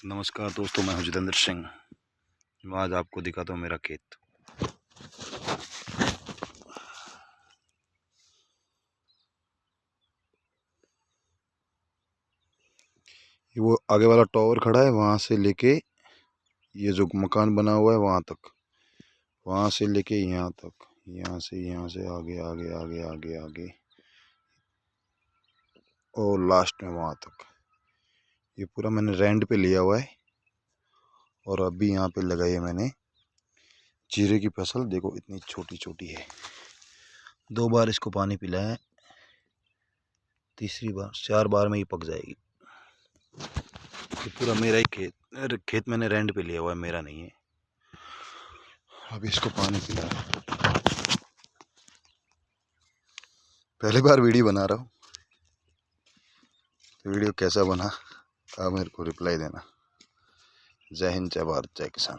नमस्कार दोस्तों, मैं हूं जितेंद्र सिंह। मैं आज आपको दिखाता हूं मेरा खेत। ये वो आगे वाला टावर खड़ा है, वहां से लेके ये जो मकान बना हुआ है वहां तक, वहां से लेके यहाँ तक, यहाँ से आगे आगे आगे आगे आगे और लास्ट में वहां तक। ये पूरा मैंने रेंट पे लिया हुआ है और अभी यहाँ पे लगाई है मैंने जीरे की फसल। देखो इतनी छोटी छोटी है। 2 बार इसको पानी पिलाया है, तीसरी बार 4 बार में ये पक जाएगी। ये पूरा मेरा ही खेत मैंने रेंट पे लिया हुआ है, मेरा नहीं है। अब इसको पानी पिला रहा हूं। पहली बार वीडियो बना रहा हूँ, तो वीडियो कैसा बना आप मेरे को रिप्लाई देना। जय हिंद, जय भारत, जय किसान।